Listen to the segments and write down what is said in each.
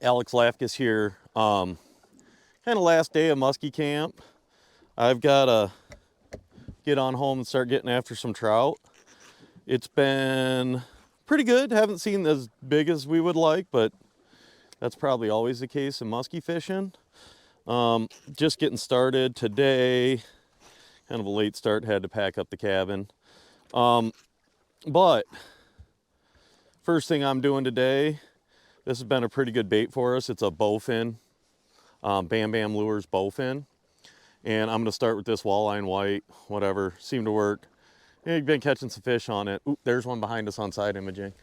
Alex Lafkus here. Kind of last day of Musky camp. I've got to get on home and start getting after some trout. It's been pretty good. Haven't seen as big as we would like, but that's probably always the case in musky fishing. Just getting started today. Kind of a late start, had to pack up the cabin. But first thing I'm doing today, this has been a pretty good bait for us. It's a bowfin, Bam Bam Lures bowfin. And I'm gonna start with this walleye and white, whatever, seemed to work. Yeah, you've been catching some fish on it. Ooh, there's one behind us on side imaging.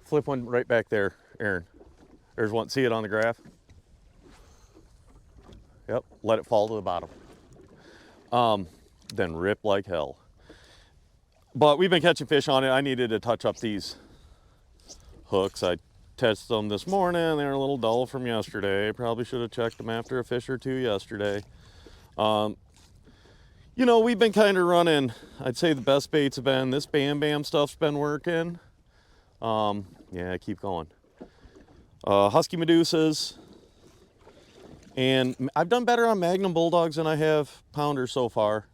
Flip one right back there, Aaron. There's one, see it on the graph? Yep, let it fall to the bottom. Then rip like hell. But we've been catching fish on it. I needed to touch up these hooks. I tested them this morning. They're a little dull from yesterday. Probably should have checked them after a fish or two yesterday. You know, we've been kind of running, I'd say the best baits have been, this Bam Bam stuff's been working. Yeah, keep going. Husky Medusas. And I've done better on Magnum Bulldogs than I have Pounders so far.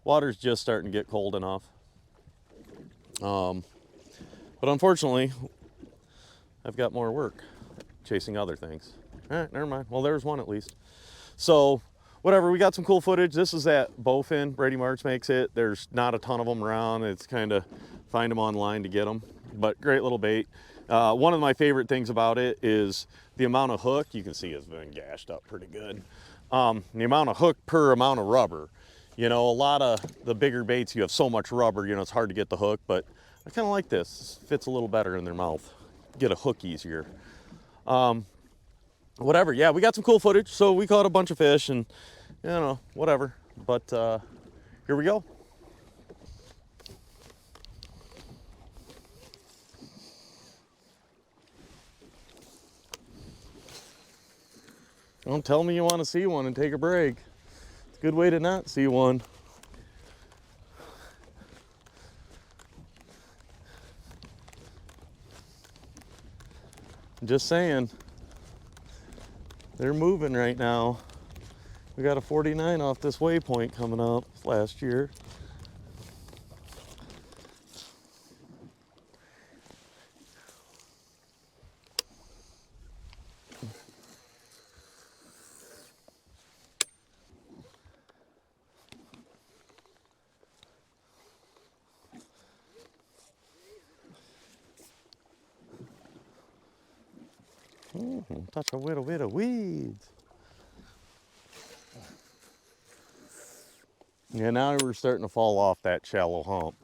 Water's just starting to get cold enough. But unfortunately, I've got more work chasing other things. Never mind. Well, there's one at least. So, whatever, we got some cool footage. This is that bowfin. Brady Marks makes it. There's not a ton of them around. It's kind of find them online to get them. But great little bait. One of my favorite things about it is the amount of hook. You can see it's been gashed up pretty good. The amount of hook per amount of rubber. You know, a lot of the bigger baits, you have so much rubber, you know, it's hard to get the hook, but I kind of like this. It fits a little better in their mouth. Get a hook easier. Whatever, yeah, we got some cool footage, so we caught a bunch of fish and, you know, whatever. But here we go. Don't tell me you want to see one and take a break. It's a good way to not see one. Just saying, they're moving right now. We got a 49 off this waypoint coming up last year. Touch a little bit of weeds. Yeah, now we're starting to fall off that shallow hump,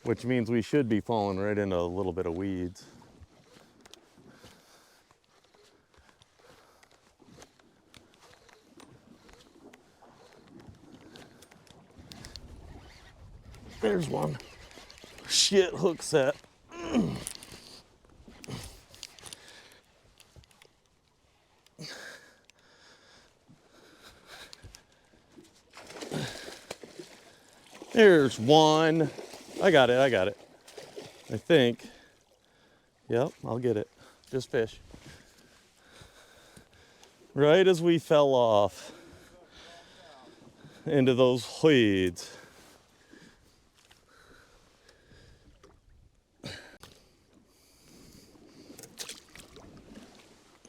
which means we should be falling right into a little bit of weeds. There's one. Shit, hook set. There's one. I got it. I think. Yep, I'll get it. Just fish. Right as we fell off into those weeds.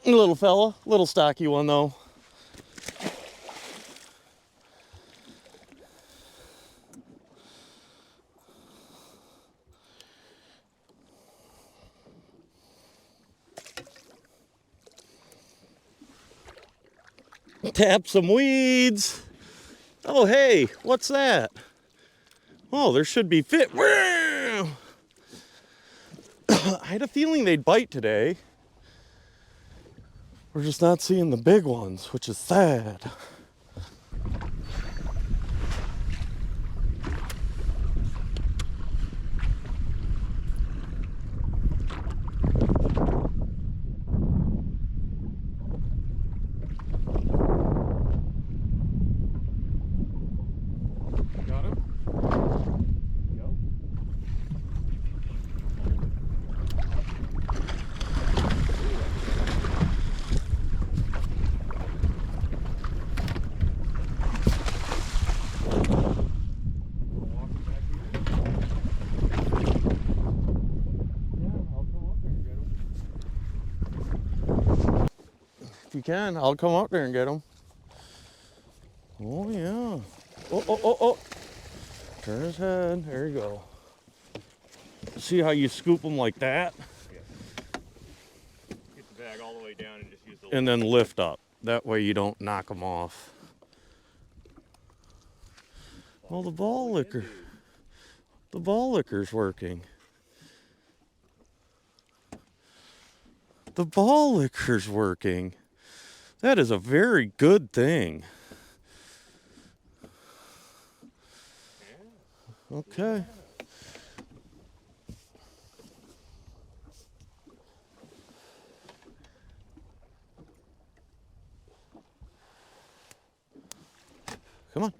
Little fella, little stocky one though. Tap some weeds. Oh, hey, what's that? Oh, there should be fit. I had a feeling they'd bite today. We're just not seeing the big ones, which is sad. can. I'll come up there and get them. Oh, yeah. Oh, oh, oh, oh. Turn his head. There you go. See how you scoop them like that? Yeah. Get the bag all the way down and just use the And then lift up. That way you don't knock them off. Well, the ball licker's working. The ball licker's working. That is a very good thing. Okay. Come on.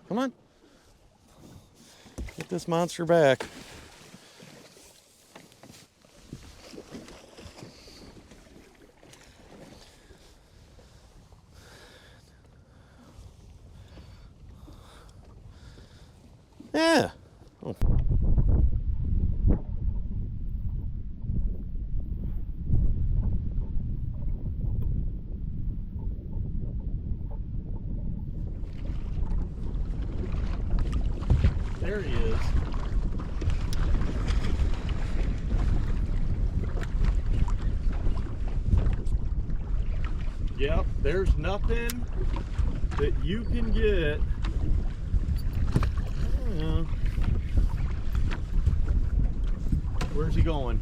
Come on. Get this monster back. Yeah. Oh. There he is. Yep, there's nothing that you can get. Yeah. Where's he going?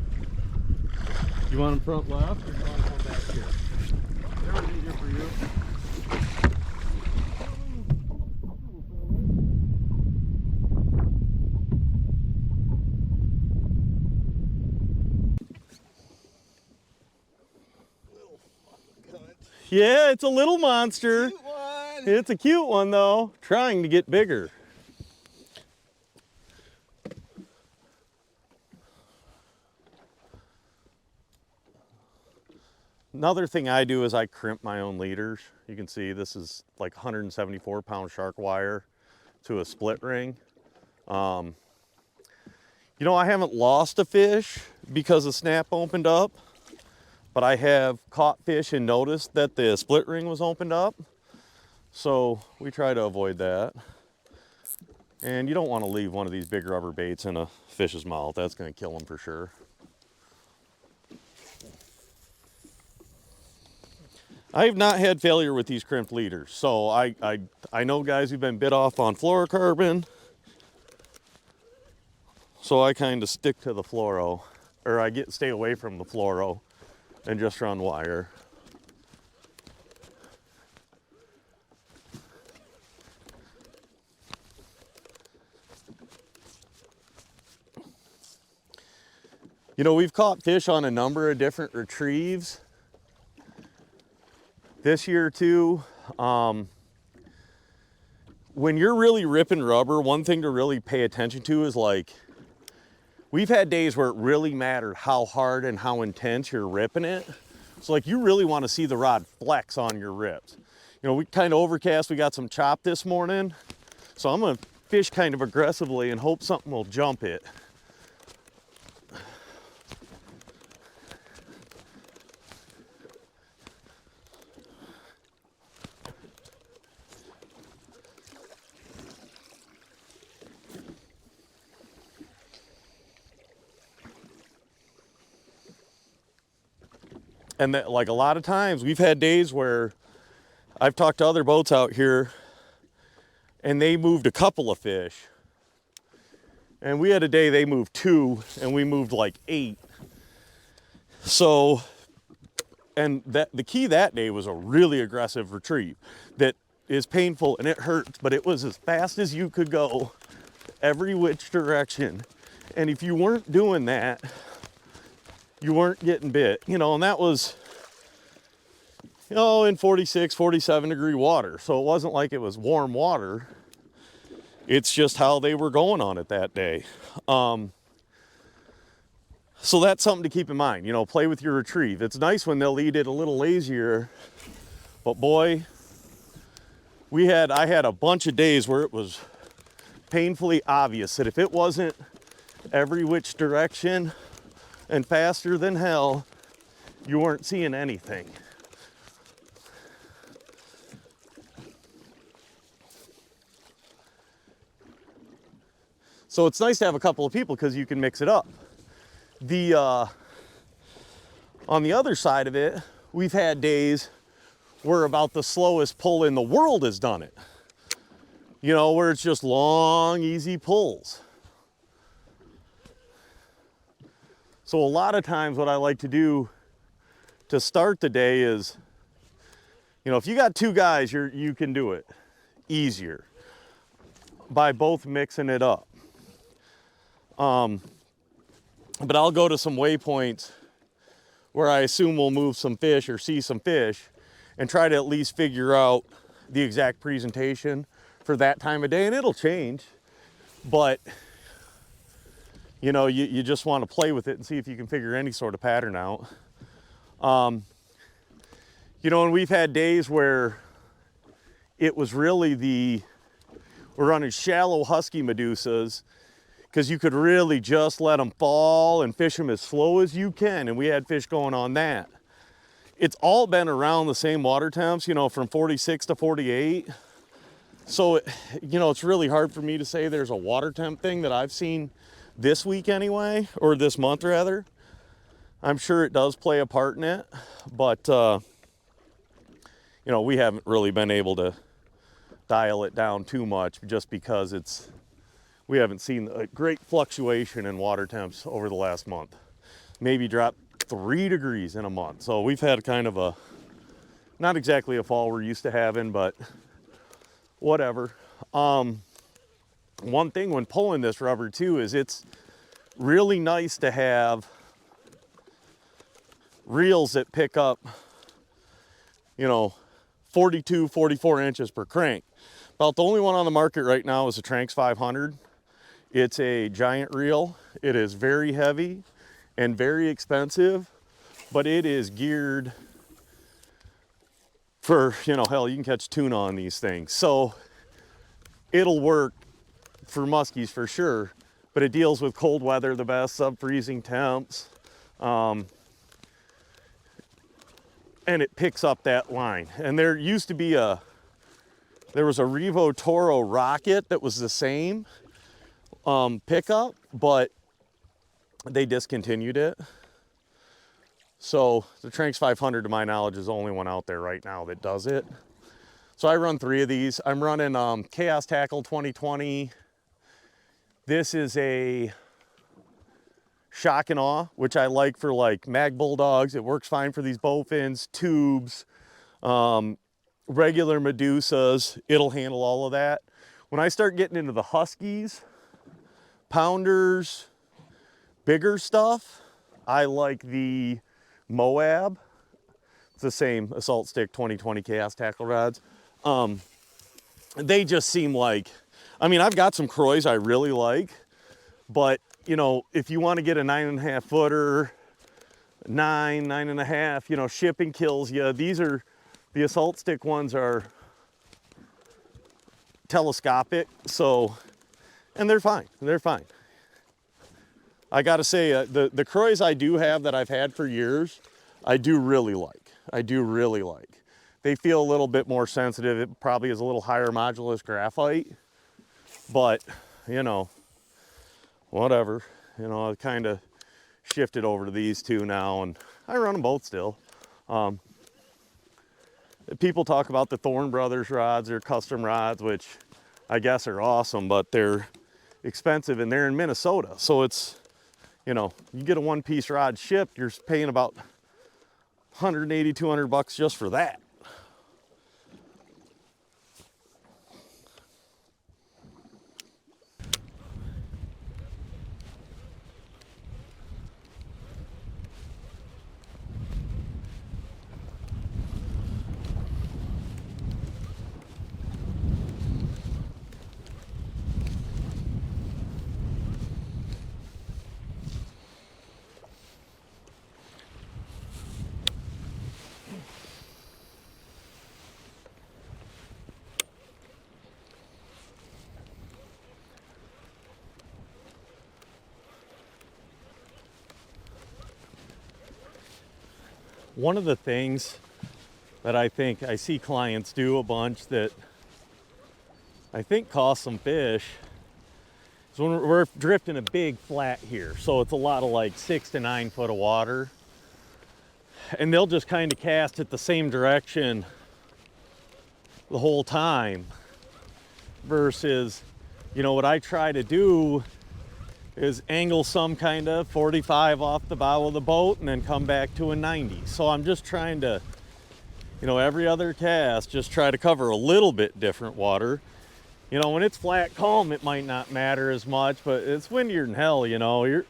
You want him front left or do you want him come back here? Whatever's easier for you. Yeah, it's a little monster. Cute one. It's a cute one though, trying to get bigger. Another thing I do is I crimp my own leaders. You can see this is like 174 pound shark wire to a split ring. You know, I haven't lost a fish because the snap opened up, but I have caught fish and noticed that the split ring was opened up. So we try to avoid that. And you don't want to leave one of these big rubber baits in a fish's mouth. That's going to kill them for sure. I have not had failure with these crimped leaders. So I know guys who've been bit off on fluorocarbon. So I kind of stick to the fluoro, or I stay away from the fluoro and just run wire. You know, we've caught fish on a number of different retrieves this year too. When you're really ripping rubber, one thing to really pay attention to is like, we've had days where it really mattered how hard and how intense you're ripping it. So like you really want to see the rod flex on your rips. You know, we kind of overcast, we got some chop this morning. So I'm gonna fish kind of aggressively and hope something will jump it. And that, like a lot of times we've had days where I've talked to other boats out here and they moved a couple of fish. And we had a day they moved 2 and we moved like 8. So, and the key that day was a really aggressive retrieve that is painful and it hurts, but it was as fast as you could go every which direction. And if you weren't doing that, you weren't getting bit, you know, and that was, you know, in 46, 47 degree water. So it wasn't like it was warm water. It's just how they were going on it that day. So that's something to keep in mind, you know, play with your retrieve. It's nice when they'll eat it a little lazier, but boy, I had a bunch of days where it was painfully obvious that if it wasn't every which direction and faster than hell, you weren't seeing anything. So it's nice to have a couple of people because you can mix it up. On the other side of it, we've had days where about the slowest pull in the world has done it. You know, where it's just long, easy pulls. So a lot of times what I like to do to start the day is, you know, if you got two guys, you can do it easier by both mixing it up. But I'll go to some waypoints where I assume we'll move some fish or see some fish and try to at least figure out the exact presentation for that time of day, and it'll change. But, you know, you just want to play with it and see if you can figure any sort of pattern out. You know, and we've had days where it was really we're running shallow husky medusas because you could really just let them fall and fish them as slow as you can. And we had fish going on that. It's all been around the same water temps, you know, from 46 to 48. So, you know, it's really hard for me to say there's a water temp thing that I've seen this week anyway, or this month rather. I'm sure it does play a part in it, but, you know, we haven't really been able to dial it down too much just because we haven't seen a great fluctuation in water temps over the last month. Maybe dropped 3 degrees in a month. So we've had kind of not exactly a fall we're used to having, but whatever. One thing when pulling this rubber too is it's really nice to have reels that pick up, you know, 42, 44 inches per crank. About the only one on the market right now is a Tranx 500. It's a giant reel. It is very heavy and very expensive, but it is geared for, you know, hell, you can catch tuna on these things. So it'll work for muskies for sure, but it deals with cold weather the best, sub-freezing temps. And it picks up that line. And there used to be there was a Revo Toro Rocket that was the same pickup, but they discontinued it. So the Tranx 500, to my knowledge, is the only one out there right now that does it. So I run 3 of these. I'm running Chaos Tackle 2020. This is a Shock and Awe, which I like for like mag bulldogs. It works fine for these bowfins, tubes, regular medusas. It'll handle all of that. When I start getting into the huskies, pounders, bigger stuff, I like the Moab. It's the same Assault Stick 2020 Chaos Tackle rods. They just seem like, I mean, I've got some Croys I really like, but you know, if you want to get a 9.5 footer, 9.5, you know, shipping kills you. These are, the Assault Stick ones are telescopic, so, and they're fine, they're fine. I gotta say, the Croys I do have that I've had for years, I do really like. I do really like. They feel a little bit more sensitive. It probably is a little higher modulus graphite, but you know, whatever. You know, I kind of shifted over to these two now, and I run them both still. People talk about the Thorn Brothers rods, they're custom rods, which I guess are awesome, but they're expensive and they're in Minnesota. So it's, you know, you get a one-piece rod shipped, you're paying about 180, 200 bucks just for that. One of the things that I think I see clients do a bunch that I think costs some fish So we're drifting a big flat here, so it's a lot of like 6 to 9 foot of water. And they'll just kind of cast it the same direction the whole time. Versus, you know, what I try to do is angle some kind of 45 off the bow of the boat and then come back to a 90. So I'm just trying to, you know, every other cast, just try to cover a little bit different water. You know, when it's flat calm, it might not matter as much, but it's windier than hell, you know. You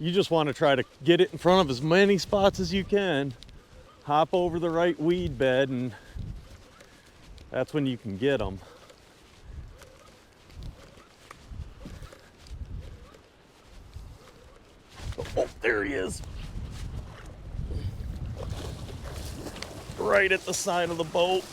just want to try to get it in front of as many spots as you can, hop over the right weed bed, and that's when you can get them. Oh, there he is. Right at the side of the boat.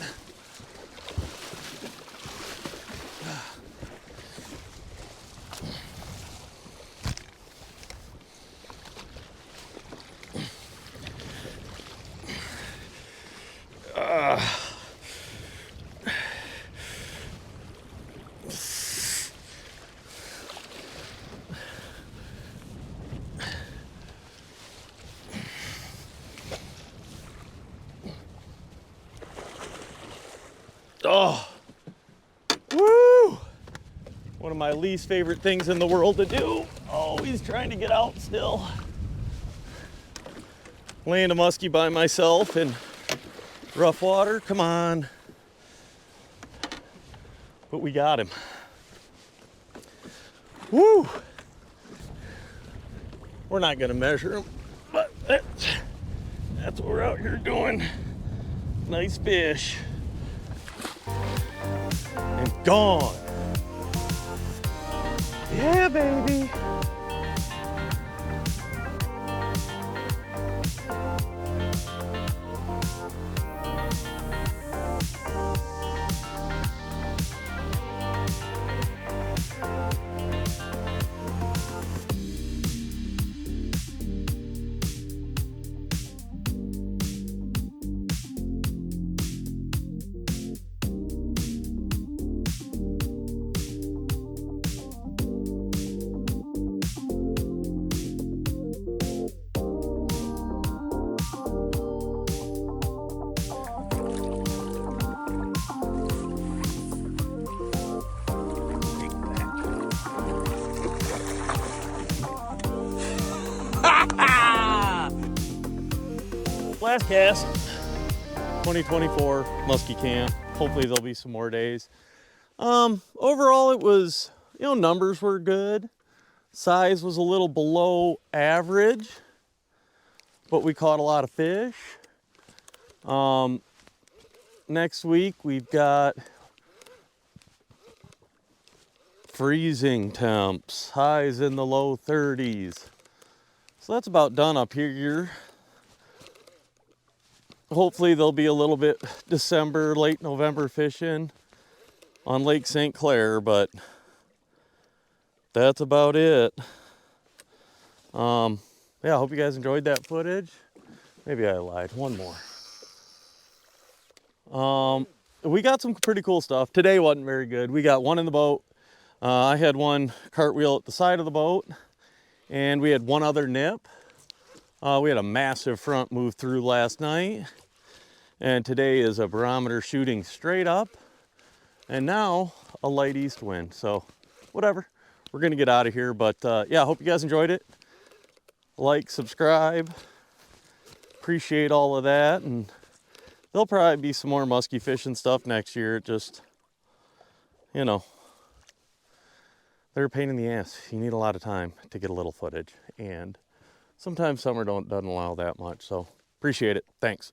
Oh, woo! One of my least favorite things in the world to do. Oh, he's trying to get out still. Laying a muskie by myself in rough water, come on. But we got him. Woo! We're not gonna measure him, but that's what we're out here doing. Nice fish. And gone. Yeah, baby. Last cast, 2024 Musky camp. Hopefully there'll be some more days. Overall it was, you know, numbers were good. Size was a little below average, but we caught a lot of fish. Next week we've got freezing temps, highs in the low 30s. So that's about done up here. Hopefully there'll be a little bit December, late November fishing on Lake St. Clair, but that's about it. Yeah, I hope you guys enjoyed that footage. Maybe I lied, one more. We got some pretty cool stuff. Today wasn't very good. We got one in the boat. I had one cartwheel at the side of the boat, and we had one other nip. We had a massive front move through last night, and today is a barometer shooting straight up, and now a light east wind. So whatever, we're gonna get out of here, but yeah, I hope you guys enjoyed it. Like, subscribe, appreciate all of that, and there'll probably be some more musky fishing stuff next year. It just, you know, they're a pain in the ass. You need a lot of time to get a little footage, and sometimes summer doesn't allow that much. So appreciate it. Thanks.